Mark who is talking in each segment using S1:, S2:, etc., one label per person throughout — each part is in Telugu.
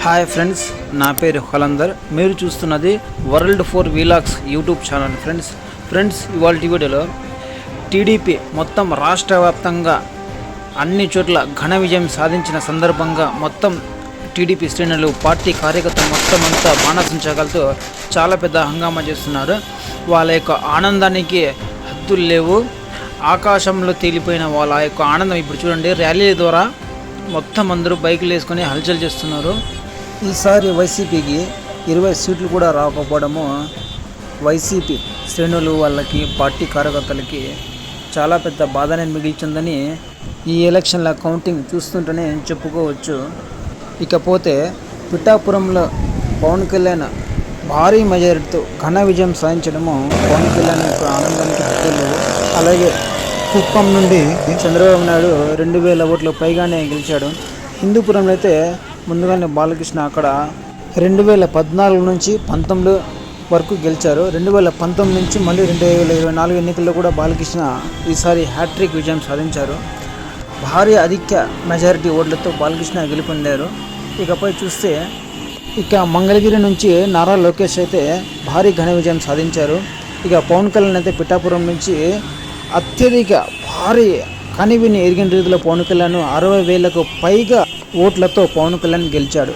S1: హాయ్ ఫ్రెండ్స్, నా పేరు హలందర్. మీరు చూస్తున్నది world four vlogs YouTube channel. Friends ఇవాళ వీడియోలో టీడీపీ మొత్తం రాష్ట్ర వ్యాప్తంగా అన్ని చోట్ల ఘన విజయం సాధించిన సందర్భంగా మొత్తం టీడీపీ శ్రేణులు, పార్టీ కార్యకర్తలు మొత్తం అంతా బాణసంచకాలతో చాలా పెద్ద హంగామా చేస్తున్నారు. వాళ్ళ యొక్క ఆనందానికి హద్దులు లేవు. ఆకాశంలో తేలిపోయిన వాళ్ళ యొక్క ఆనందం ఇప్పుడు చూడండి. ర్యాలీల ద్వారా మొత్తం అందరూ బైకులు వేసుకొని హల్చల్ చేస్తున్నారు. ఈసారి వైసీపీకి 20 సీట్లు కూడా రాకపోవడము వైసీపీ శ్రేణులు వాళ్ళకి, పార్టీ కార్యకర్తలకి చాలా పెద్ద బాధనే మిగిల్చిందని ఈ ఎలక్షన్ల కౌంటింగ్ చూస్తుంటేనే చెప్పుకోవచ్చు. ఇకపోతే పిఠాపురంలో పవన్ కళ్యాణ్ భారీ మెజారిటీతో ఘన విజయం సాధించడము పవన్ కళ్యాణ్ యొక్క ఆనందానికి హద్దులు. అలాగే కుప్పం నుండి చంద్రబాబు నాయుడు 2000 ఓట్ల పైగానే గెలిచాడు. హిందూపురంలో అయితే ముందుగానే బాలకృష్ణ అక్కడ 2014 నుంచి 19 వరకు గెలిచారు. 2019 నుంచి మళ్ళీ 2024 ఎన్నికల్లో కూడా బాలకృష్ణ ఈసారి హ్యాట్రిక్ విజయం సాధించారు. భారీ అధిక మెజారిటీ ఓట్లతో బాలకృష్ణ గెలుపొందారు. ఇకపై చూస్తే మంగళగిరి నుంచి నారా లోకేష్ అయితే భారీ ఘన విజయం సాధించారు. ఇక పవన్ కళ్యాణ్ అయితే పిఠాపురం నుంచి అత్యధిక భారీ కనివిని ఎరిగిన రీతిలో పవన్ కళ్యాణ్ 60,000కు పైగా ఓట్లతో పవన్ కళ్యాణ్ గెలిచాడు.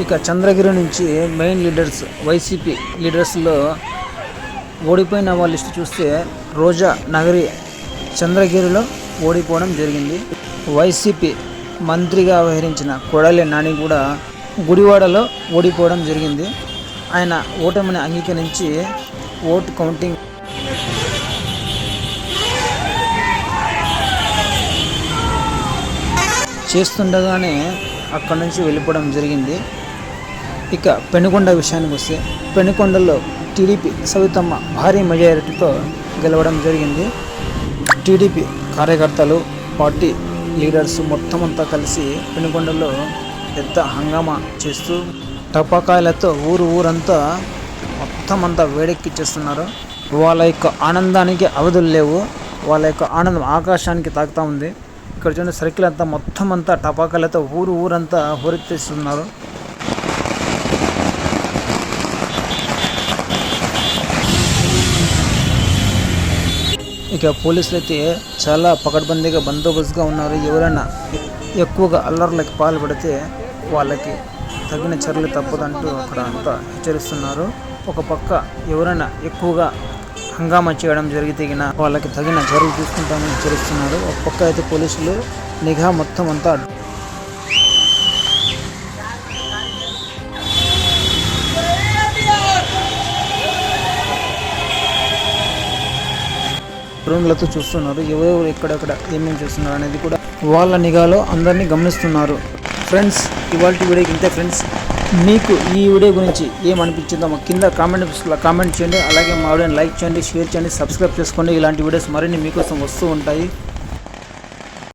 S1: ఇక చంద్రగిరి నుంచి మెయిన్ లీడర్స్, వైసీపీ లీడర్స్లో ఓడిపోయిన వాళ్ళ లిస్టు చూస్తే రోజా నగరి చంద్రగిరిలో ఓడిపోవడం జరిగింది. వైసీపీ మంత్రిగా వ్యవహరించిన కొడాలి నాని కూడా గుడివాడలో ఓడిపోవడం జరిగింది. ఆయన ఓటమిని అంగీకరించి ఓటు కౌంటింగ్ చేస్తుండగానే అక్కడి నుంచి వెళ్ళిపోవడం జరిగింది. ఇక పెనుకొండ విషయానికి వస్తే పెనుకొండలో టీడీపీ సవితమ్మ భారీ మెజారిటీతో గెలవడం జరిగింది. టీడీపీ కార్యకర్తలు, పార్టీ లీడర్స్ మొత్తం అంతా కలిసి పెనుకొండలో పెద్ద హంగామా చేస్తూ టపాకాయలతో ఊరంతా మొత్తం అంతా వేడెక్కిచ్చేస్తున్నారు. వాళ్ళ యొక్క ఆనందానికి అవధులు లేవు. వాళ్ళ యొక్క ఆనందం ఆకాశానికి తాకుతూ ఉంది. ఇక్కడ చూడండి, సర్కిల్ అంతా మొత్తం అంతా టపాకాయలతో ఊరంతా హోరెత్తిస్తున్నారు. ఇక పోలీసులు అయితే చాలా పకడ్బందీగా బందోబస్తుగా ఉన్నారు. ఎవరైనా ఎక్కువగా అల్లర్లకు పాల్పడితే వాళ్ళకి తగిన చర్యలు తప్పదంటూ అక్కడ అంతా హెచ్చరిస్తున్నారు. ఒక పక్క ఎవరైనా ఎక్కువగా హంగామా చేయడం జరిగితే వాళ్ళకి తగిన చర్యలు తీసుకుంటామని హెచ్చరిస్తున్నారు. ఒక పక్క అయితే పోలీసులు నిఘా మొత్తం అంతా డ్రోన్లతో చూస్తున్నారు. ఎవరెవరు ఎక్కడెక్కడ ఏమేమి చేస్తున్నారు అనేది కూడా వాళ్ళ నిఘాలో అందరినీ గమనిస్తున్నారు. ఫ్రెండ్స్, ఇవాళ వీడియోకి ఇంతే. ఫ్రెండ్స్, మీకు ఈ వీడియో గురించి ఏమనిపించిందో మా కింద కామెంట్ చేయండి. అలాగే మా వీడియోని లైక్ చేయండి, షేర్ చేయండి, సబ్స్క్రైబ్ చేసుకోండి. ఇలాంటి వీడియోస్ మరిన్ని మీకోసం వస్తూ ఉంటాయి.